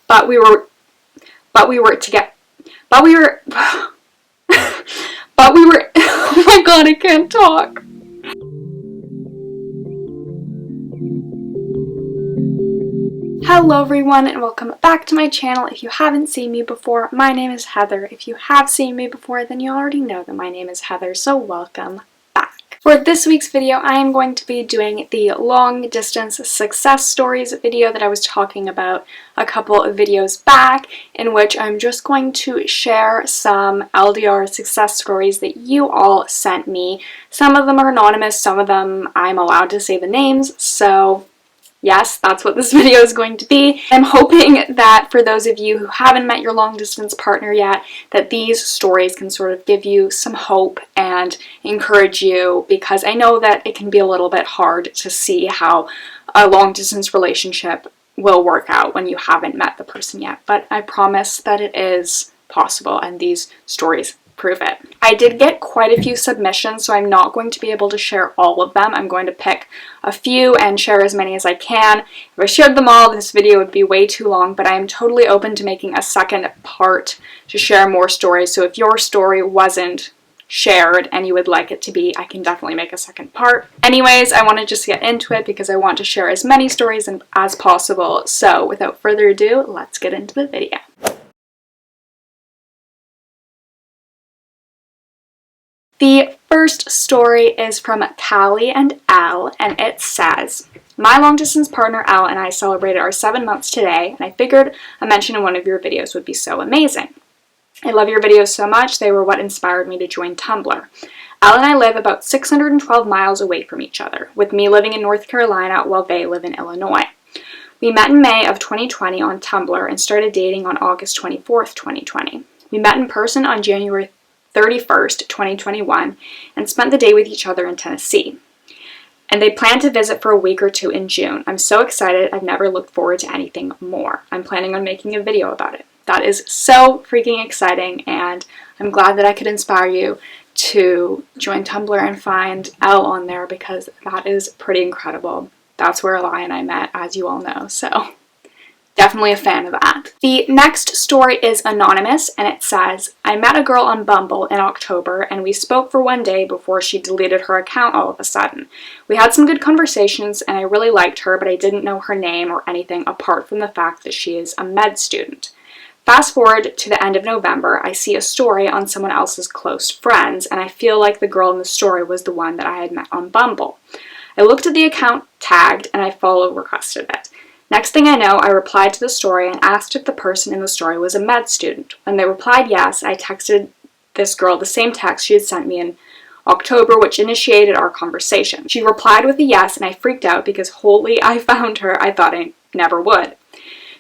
but we were together. But we were. But we were. Oh my god, I can't talk. Hello everyone and welcome back to my channel. If you haven't seen me before, my name is Heather. If you have seen me before, then you already know that my name is Heather, so welcome back. For this week's video, I am going to be doing the long distance success stories video that I was talking about a couple of videos back, in which I'm just going to share some LDR success stories that you all sent me. Some of them are anonymous, some of them I'm allowed to say the names, so yes, that's what this video is going to be. I'm hoping that for those of you who haven't met your long distance partner yet, that these stories can sort of give you some hope and encourage you, because I know that it can be a little bit hard to see how a long distance relationship will work out when you haven't met the person yet, but I promise that it is possible and these stories prove it. I did get quite a few submissions, so I'm not going to be able to share all of them. I'm going to pick a few and share as many as I can. If I shared them all, this video would be way too long, but I am totally open to making a second part to share more stories. So if your story wasn't shared and you would like it to be, I can definitely make a second part. Anyways, I want to just get into it because I want to share as many stories as possible. So without further ado, let's get into the video. The first story is from Callie and Elle, and it says, "My long-distance partner Elle and I celebrated our 7 months today, and I figured a mention in one of your videos would be so amazing. I love your videos so much, they were what inspired me to join Tumblr. Elle and I live about 612 miles away from each other, with me living in North Carolina while they live in Illinois. We met in May of 2020 on Tumblr and started dating on August 24th, 2020. We met in person on January 31st, 2021, and spent the day with each other in Tennessee. And they plan to visit for a week or two in June. I'm so excited, I've never looked forward to anything more. I'm planning on making a video about it." That is so freaking exciting, and I'm glad that I could inspire you to join Tumblr and find Elle on there, because that is pretty incredible. That's where Eli and I met, as you all know, so definitely a fan of that. The next story is anonymous, and it says, "I met a girl on Bumble in October, and we spoke for one day before she deleted her account all of a sudden. We had some good conversations, and I really liked her, but I didn't know her name or anything apart from the fact that she is a med student. Fast forward to the end of November, I see a story on someone else's close friends, and I feel like the girl in the story was the one that I had met on Bumble. I looked at the account tagged, and I follow requested it. Next thing I know, I replied to the story and asked if the person in the story was a med student. When they replied yes, I texted this girl the same text she had sent me in October, which initiated our conversation. She replied with a yes, and I freaked out because holy, I found her. I thought I never would.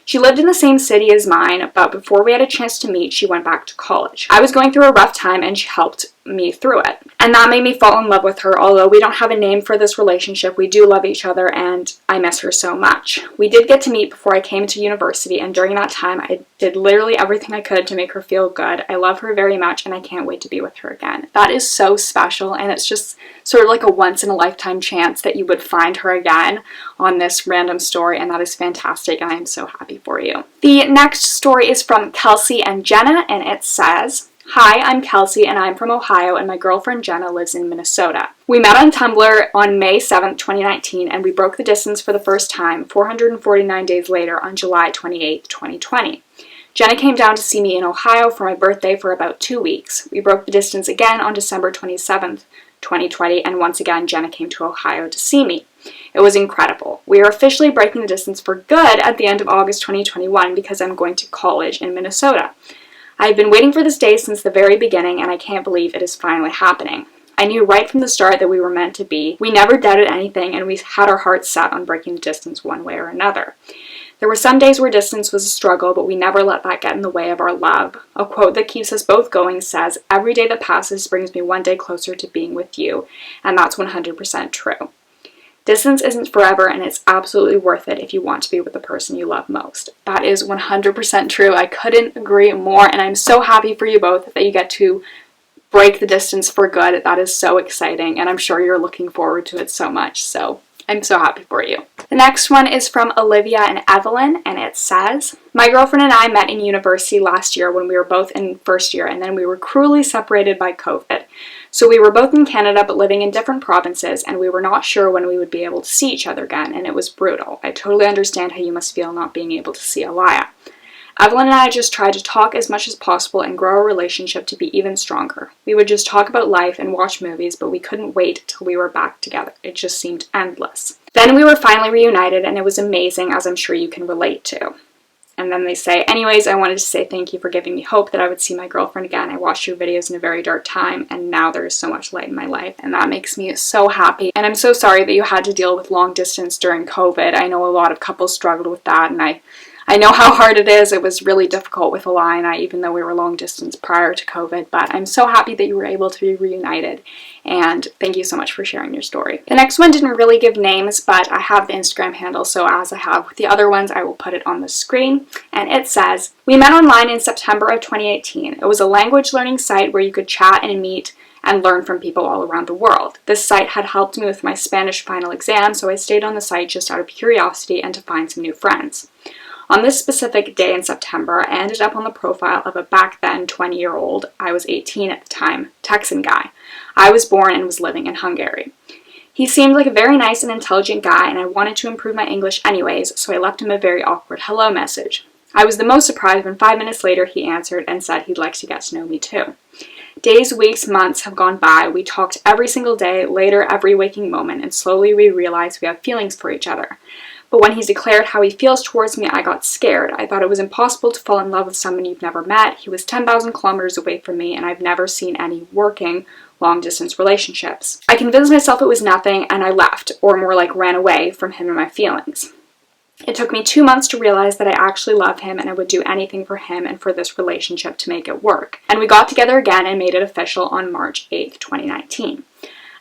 She lived in the same city as mine, but before we had a chance to meet, she went back to college. I was going through a rough time, and she helped me through it. And that made me fall in love with her. Although we don't have a name for this relationship, we do love each other, and I miss her so much. We did get to meet before I came to university, and during that time, I did literally everything I could to make her feel good. I love her very much, and I can't wait to be with her again." That is so special, and it's just sort of like a once-in-a-lifetime chance that you would find her again on this random story, and that is fantastic, and I am so happy for you. The next story is from Kelsey and Jenna, and it says, "Hi, I'm Kelsey, and I'm from Ohio, and my girlfriend Jenna lives in Minnesota. We met on Tumblr on May 7th, 2019, and we broke the distance for the first time 449 days later on July 28th, 2020. Jenna came down to see me in Ohio for my birthday for about 2 weeks. We broke the distance again on December 27th, 2020, and once again, Jenna came to Ohio to see me. It was incredible. We are officially breaking the distance for good at the end of August 2021 because I'm going to college in Minnesota. I've been waiting for this day since the very beginning, and I can't believe it is finally happening. I knew right from the start that we were meant to be. We never doubted anything, and we had our hearts set on breaking the distance one way or another. There were some days where distance was a struggle, but we never let that get in the way of our love. A quote that keeps us both going says, 'Every day that passes brings me one day closer to being with you,' and that's 100% true. Distance isn't forever, and it's absolutely worth it if you want to be with the person you love most." That is 100% true. I couldn't agree more, and I'm so happy for you both that you get to break the distance for good. That is so exciting, and I'm sure you're looking forward to it so much. So I'm so happy for you. The next one is from Olivia and Evelyn, and it says, my girlfriend and I met in university last year when we were both in first year, and then we were cruelly separated by COVID. So we were both in Canada but living in different provinces, and we were not sure when we would be able to see each other again, and it was brutal. I totally understand how you must feel not being able to see Alaya. Evelyn and I just tried to talk as much as possible and grow our relationship to be even stronger. We would just talk about life and watch movies, but we couldn't wait till we were back together. It just seemed endless. Then we were finally reunited, and it was amazing, as I'm sure you can relate to. And then they say, anyways, I wanted to say thank you for giving me hope that I would see my girlfriend again. I watched your videos in a very dark time, and now there is so much light in my life, and that makes me so happy. And I'm so sorry that you had to deal with long distance during COVID. I know a lot of couples struggled with that, and I know how hard it is. It was really difficult with Eli and I, even though we were long distance prior to COVID, but I'm so happy that you were able to be reunited, and thank you so much for sharing your story. The next one didn't really give names, but I have the Instagram handle, so as I have with the other ones, I will put it on the screen, and it says, we met online in September of 2018. It was a language learning site where you could chat and meet and learn from people all around the world. This site had helped me with my Spanish final exam, so I stayed on the site just out of curiosity and to find some new friends. On this specific day in September, I ended up on the profile of a back then 20-year-old, I was 18 at the time, Texan guy. I was born and was living in Hungary. He seemed like a very nice and intelligent guy, and I wanted to improve my English anyways, so I left him a very awkward hello message. I was the most surprised when 5 minutes later he answered and said he'd like to get to know me too. Days, weeks, months have gone by. We talked every single day, later every waking moment, and slowly we realized we have feelings for each other. But when he declared how he feels towards me, I got scared. I thought it was impossible to fall in love with someone you've never met. He was 10,000 kilometers away from me, and I've never seen any working long-distance relationships. I convinced myself it was nothing, and I left, or more like ran away from him and my feelings. It took me 2 months to realize that I actually love him and I would do anything for him and for this relationship to make it work. And we got together again and made it official on March 8th, 2019.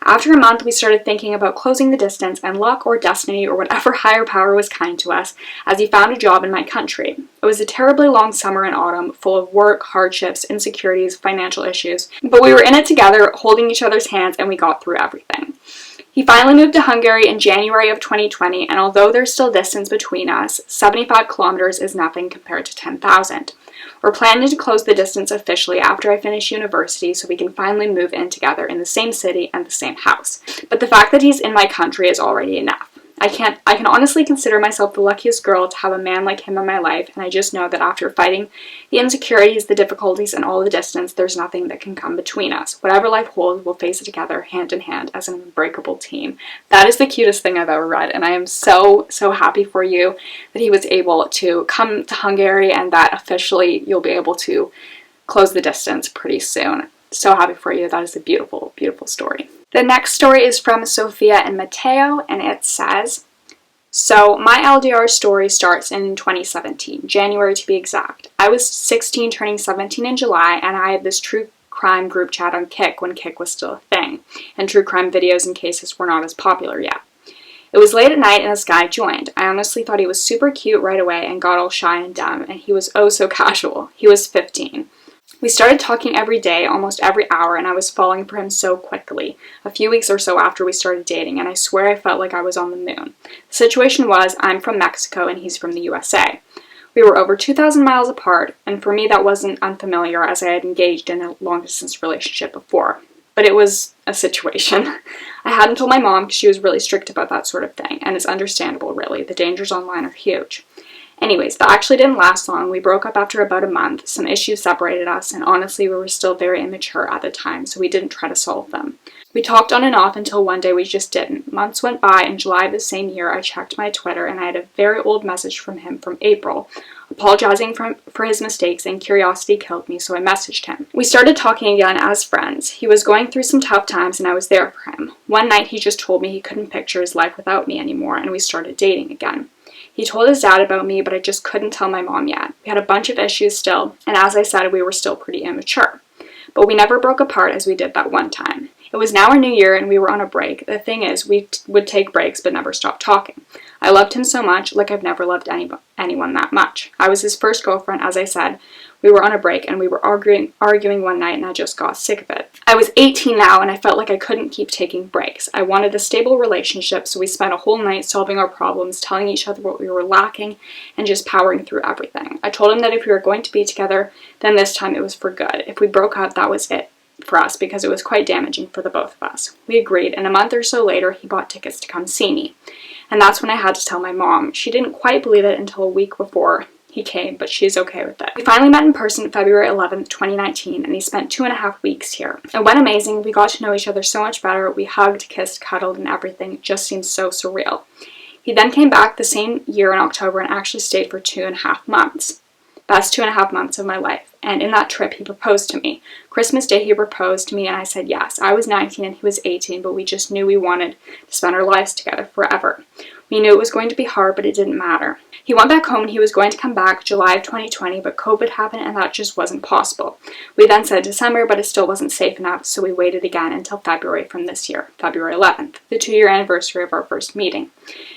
After a month, we started thinking about closing the distance, and luck or destiny or whatever higher power was kind to us, as he found a job in my country. It was a terribly long summer and autumn, full of work, hardships, insecurities, financial issues, but we were in it together, holding each other's hands, and we got through everything. He finally moved to Hungary in January of 2020, and although there's still distance between us, 75 kilometers is nothing compared to 10,000. We're planning to close the distance officially after I finish university so we can finally move in together in the same city and the same house. But the fact that he's in my country is already enough. I can honestly consider myself the luckiest girl to have a man like him in my life, and I just know that after fighting the insecurities, the difficulties, and all the distance, there's nothing that can come between us. Whatever life holds, we'll face it together, hand in hand, as an unbreakable team. That is the cutest thing I've ever read, and I am so, so happy for you that he was able to come to Hungary and that officially you'll be able to close the distance pretty soon. So happy for you. That is a beautiful, beautiful story. The next story is from Sophia and Mateo, and it says, so my LDR story starts in 2017, January to be exact. I was 16 turning 17 in July, and I had this true crime group chat on Kik when Kik was still a thing, and true crime videos and cases were not as popular yet. It was late at night and this guy joined. I honestly thought he was super cute right away and got all shy and dumb, and he was oh so casual. He was 15. We started talking every day, almost every hour, and I was falling for him so quickly. A few weeks or so after we started dating, and I swear I felt like I was on the moon. The situation was, I'm from Mexico and he's from the USA. We were over 2,000 miles apart, and for me that wasn't unfamiliar as I had engaged in a long-distance relationship before. But it was a situation. I hadn't told my mom because she was really strict about that sort of thing, and it's understandable really. The dangers online are huge. Anyways, that actually didn't last long. We broke up after about a month. Some issues separated us, and honestly, we were still very immature at the time, so we didn't try to solve them. We talked on and off until one day we just didn't. Months went by. In July of the same year, I checked my Twitter, and I had a very old message from him from April, apologizing for his mistakes, and curiosity killed me, so I messaged him. We started talking again as friends. He was going through some tough times, and I was there for him. One night, he just told me he couldn't picture his life without me anymore, and we started dating again. He told his dad about me, but I just couldn't tell my mom yet. We had a bunch of issues still, and as I said, we were still pretty immature. But we never broke apart as we did that one time. It was now our new year, and we were on a break. The thing is, we would take breaks but never stop talking. I loved him so much, like I've never loved anyone that much. I was his first girlfriend, as I said. We were on a break and we were arguing one night, and I just got sick of it. I was 18 now and I felt like I couldn't keep taking breaks. I wanted a stable relationship, so we spent a whole night solving our problems, telling each other what we were lacking, and just powering through everything. I told him that if we were going to be together, then this time it was for good. If we broke up, that was it for us, because it was quite damaging for the both of us. We agreed, and a month or so later, he bought tickets to come see me. And that's when I had to tell my mom. She didn't quite believe it until a week before he came, but she's okay with it. We finally met in person February 11th, 2019, and he spent 2.5 weeks here. It went amazing. We got to know each other so much better. We hugged, kissed, cuddled, and everything. It just seemed so surreal. He then came back the same year in October and actually stayed for 2.5 months. Best 2.5 months of my life. And in that trip, he proposed to me. Christmas Day, he proposed to me, and I said yes. I was 19 and he was 18, but we just knew we wanted to spend our lives together forever. We knew it was going to be hard, but it didn't matter. He went back home and he was going to come back July of 2020, but COVID happened and that just wasn't possible. We then said December, but it still wasn't safe enough, so we waited again until February from this year, February 11th, the 2-year anniversary of our first meeting.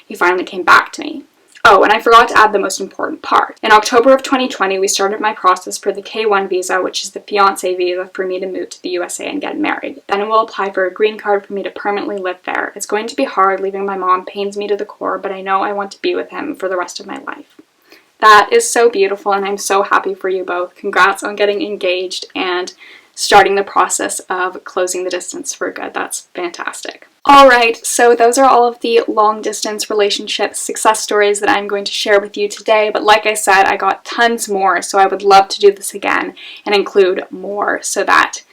He finally came back to me. Oh, and I forgot to add the most important part. In October of 2020, we started my process for the K1 visa, which is the fiancé visa for me to move to the USA and get married. Then it will apply for a green card for me to permanently live there. It's going to be hard. Leaving my mom pains me to the core, but I know I want to be with him for the rest of my life. That is so beautiful, and I'm so happy for you both. Congrats on getting engaged and starting the process of closing the distance for good. That's fantastic. Alright, so those are all of the long-distance relationship success stories that I'm going to share with you today, but like I said, I got tons more, so I would love to do this again and include more so that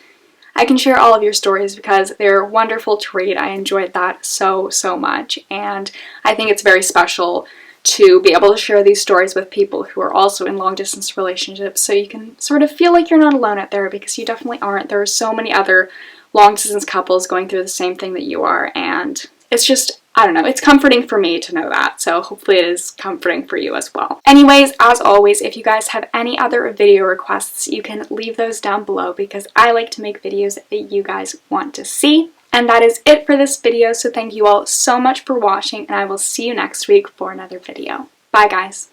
I can share all of your stories, because they're wonderful to read. I enjoyed that so much, and I think it's very special to be able to share these stories with people who are also in long-distance relationships, so you can sort of feel like you're not alone out there, because you definitely aren't. There are so many other long-distance couples going through the same thing that you are, and it's just, I don't know, it's comforting for me to know that, so hopefully it is comforting for you as well. Anyways, as always, if you guys have any other video requests, you can leave those down below, because I like to make videos that you guys want to see. And that is it for this video, so thank you all so much for watching, and I will see you next week for another video. Bye guys!